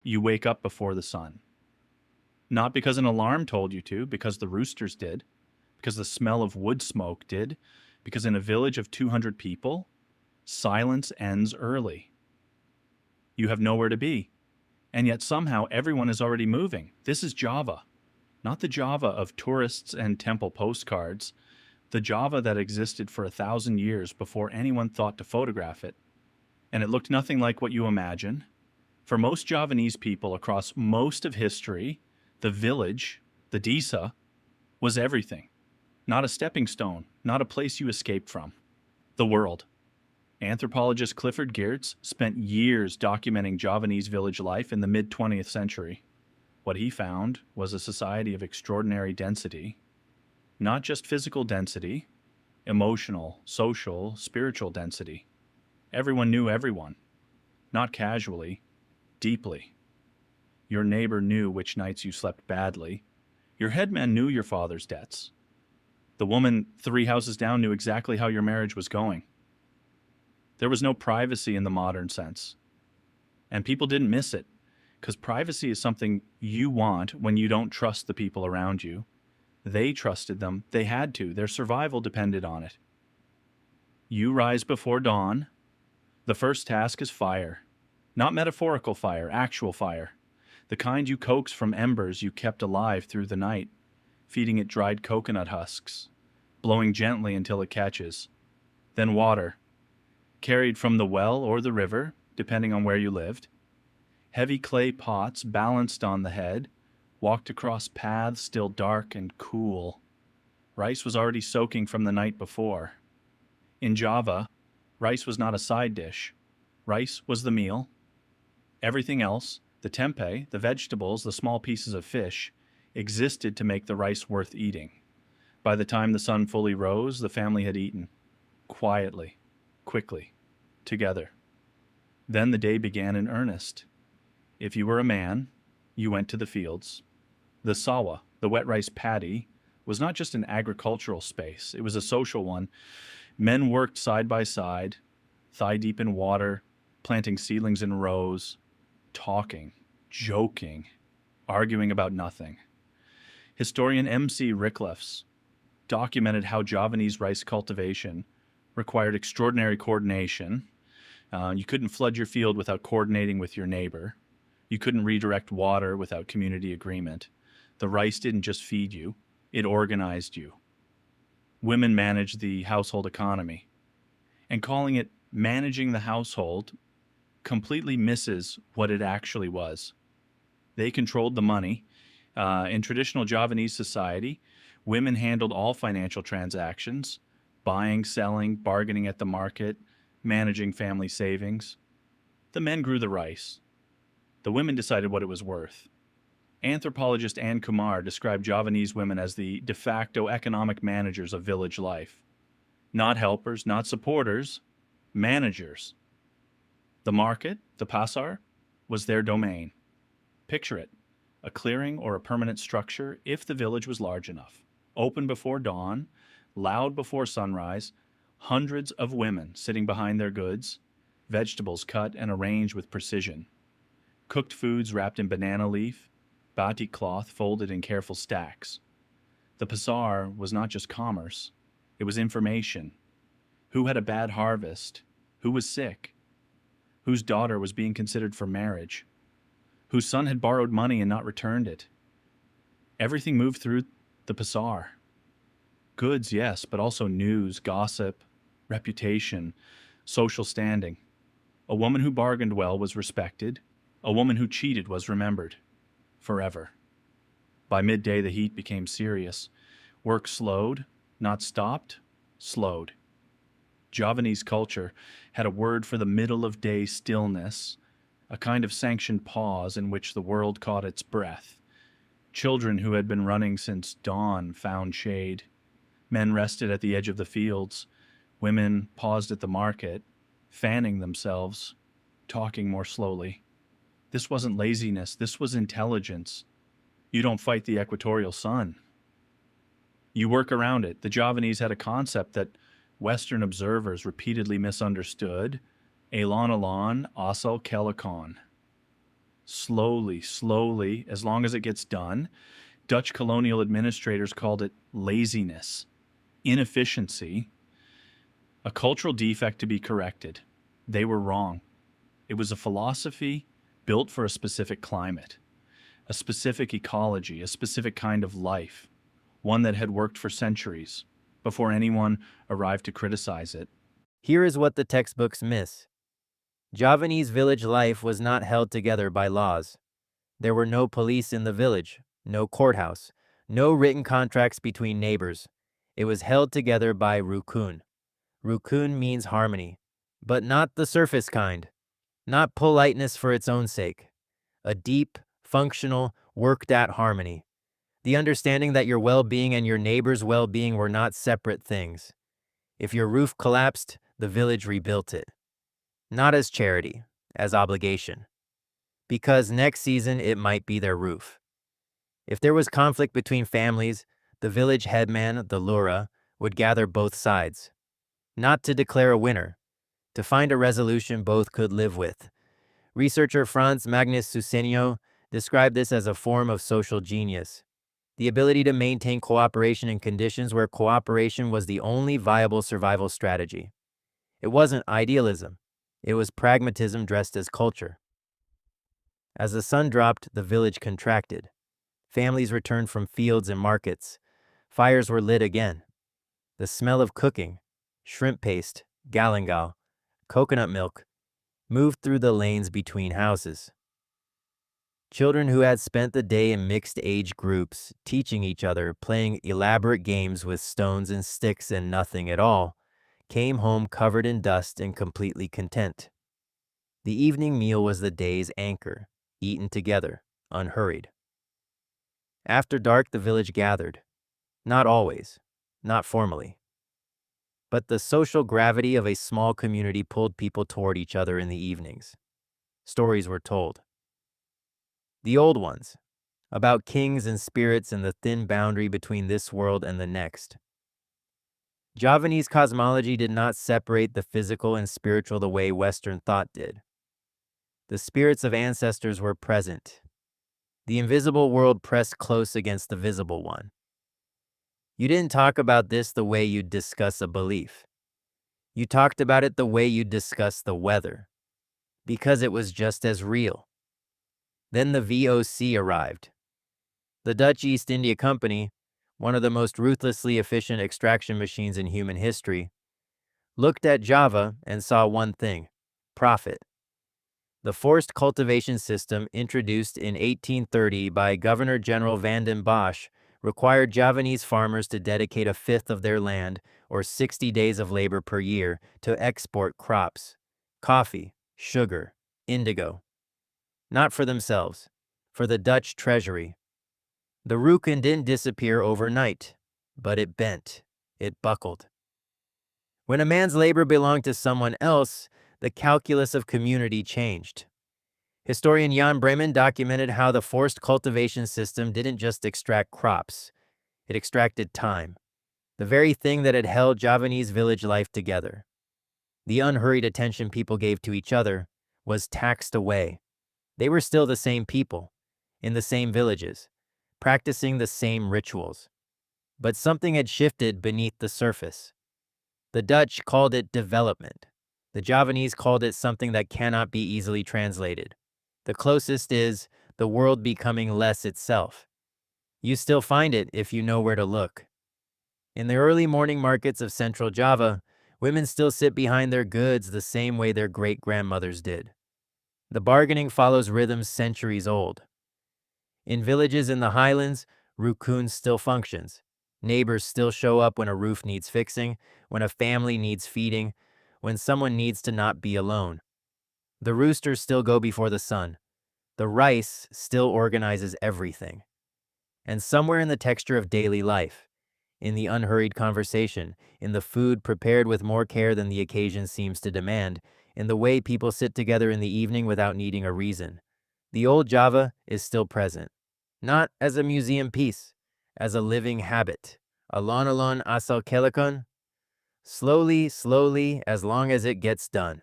You wake up before the sun. Not because an alarm told you to, because the roosters did, because the smell of wood smoke did, because in a village of 200 people, silence ends early. You have nowhere to be, and yet somehow everyone is already moving. This is Java, not the Java of tourists and temple postcards, the Java that existed for 1,000 years before anyone thought to photograph it. And it looked nothing like what you imagine. For most Javanese people across most of history, the village, the desa, was everything. Not a stepping stone, not a place you escaped from. The world. Anthropologist Clifford Geertz spent years documenting Javanese village life in the mid-20th century. What he found was a society of extraordinary density. Not just physical density, emotional, social, spiritual density. Everyone knew everyone. Not casually, deeply. Your neighbor knew which nights you slept badly. Your headman knew your father's debts. The woman 3 houses down knew exactly how your marriage was going. There was no privacy in the modern sense. And people didn't miss it, because privacy is something you want when you don't trust the people around you. They trusted them. They had to. Their survival depended on it. You rise before dawn. The first task is fire. Not metaphorical fire, actual fire. The kind you coax from embers you kept alive through the night, feeding it dried coconut husks, blowing gently until it catches. Then water, carried from the well or the river, depending on where you lived. Heavy clay pots balanced on the head, walked across paths still dark and cool. Rice was already soaking from the night before. In Java, rice was not a side dish. Rice was the meal. Everything else, the tempeh, the vegetables, the small pieces of fish, existed to make the rice worth eating. By the time the sun fully rose, the family had eaten. Quietly, quickly, together. Then the day began in earnest. If you were a man, you went to the fields. The sawa, the wet rice paddy, was not just an agricultural space. It was a social one. Men worked side by side, thigh-deep in water, planting seedlings in rows, talking, joking, arguing about nothing. Historian M.C. Ricklefs documented how Javanese rice cultivation required extraordinary coordination. You couldn't flood your field without coordinating with your neighbor. You couldn't redirect water without community agreement. The rice didn't just feed you, it organized you. Women managed the household economy. And calling it managing the household completely misses what it actually was. They controlled the money. In traditional Javanese society, women handled all financial transactions, buying, selling, bargaining at the market, managing family savings. The men grew the rice. The women decided what it was worth. Anthropologist Kumar described Javanese women as the de facto economic managers of village life. Not helpers, not supporters, managers. The market, the pasar, was their domain. Picture it, a clearing or a permanent structure if the village was large enough. Open before dawn, loud before sunrise, hundreds of women sitting behind their goods, vegetables cut and arranged with precision. Cooked foods wrapped in banana leaf, batik cloth folded in careful stacks. The pasar was not just commerce, it was information. Who had a bad harvest? Who was sick? Whose daughter was being considered for marriage? Whose son had borrowed money and not returned it? Everything moved through the pasar. Goods, yes, but also news, gossip, reputation, social standing. A woman who bargained well was respected. A woman who cheated was remembered. Forever. By midday, the heat became serious. Work slowed, not stopped, slowed. Javanese culture had a word for the middle-of-day stillness, a kind of sanctioned pause in which the world caught its breath. Children who had been running since dawn found shade. Men rested at the edge of the fields. Women paused at the market, fanning themselves, talking more slowly. This wasn't laziness, this was intelligence. You don't fight the equatorial sun. You work around it. The Javanese had a concept that Western observers repeatedly misunderstood, Elan Elan Asal Kelikon. Slowly, slowly, as long as it gets done. Dutch colonial administrators called it laziness, inefficiency, a cultural defect to be corrected. They were wrong. It was a philosophy built for a specific climate, a specific ecology, a specific kind of life, one that had worked for centuries before anyone arrived to criticize it. Here is what the textbooks miss. Javanese village life was not held together by laws. There were no police in the village, no courthouse, no written contracts between neighbors. It was held together by rukun. Rukun means harmony, but not the surface kind, not politeness for its own sake. A deep, functional, worked-at harmony. The understanding that your well-being and your neighbor's well-being were not separate things. If your roof collapsed, the village rebuilt it. Not as charity, as obligation. Because next season it might be their roof. If there was conflict between families, the village headman, the lura, would gather both sides. Not to declare a winner, to find a resolution both could live with. Researcher Franz Magnus Susenio described this as a form of social genius. The ability to maintain cooperation in conditions where cooperation was the only viable survival strategy. It wasn't idealism. It was pragmatism dressed as culture. As the sun dropped, the village contracted. Families returned from fields and markets. Fires were lit again. The smell of cooking, shrimp paste, galangal, coconut milk, moved through the lanes between houses. Children who had spent the day in mixed age groups, teaching each other, playing elaborate games with stones and sticks and nothing at all, came home covered in dust and completely content. The evening meal was the day's anchor, eaten together, unhurried. After dark, the village gathered. Not always, not formally. But the social gravity of a small community pulled people toward each other in the evenings. Stories were told. The old ones, about kings and spirits and the thin boundary between this world and the next. Javanese cosmology did not separate the physical and spiritual the way Western thought did. The spirits of ancestors were present. The invisible world pressed close against the visible one. You didn't talk about this the way you'd discuss a belief. You talked about it the way you'd discuss the weather, because it was just as real. Then the VOC arrived. The Dutch East India Company, one of the most ruthlessly efficient extraction machines in human history, looked at Java and saw one thing: profit. The forced cultivation system introduced in 1830 by Governor-General Van den Bosch required Javanese farmers to dedicate a fifth of their land, or 60 days of labor per year, to export crops: coffee, sugar, indigo. Not for themselves, for the Dutch treasury. The rukun didn't disappear overnight, but it bent, it buckled. When a man's labor belonged to someone else, the calculus of community changed. Historian Jan Bremen documented how the forced cultivation system didn't just extract crops, it extracted time, the very thing that had held Javanese village life together. The unhurried attention people gave to each other was taxed away. They were still the same people, in the same villages, practicing the same rituals. But something had shifted beneath the surface. The Dutch called it development. The Javanese called it something that cannot be easily translated. The closest is the world becoming less itself. You still find it if you know where to look. In the early morning markets of central Java, women still sit behind their goods the same way their great-grandmothers did. The bargaining follows rhythms centuries old. In villages in the highlands, rukun still functions. Neighbors still show up when a roof needs fixing, when a family needs feeding, when someone needs to not be alone. The roosters still go before the sun. The rice still organizes everything. And somewhere in the texture of daily life, in the unhurried conversation, in the food prepared with more care than the occasion seems to demand, in the way people sit together in the evening without needing a reason, the old Java is still present. Not as a museum piece, as a living habit. Alon alon asal kelakon. Slowly, slowly, as long as it gets done.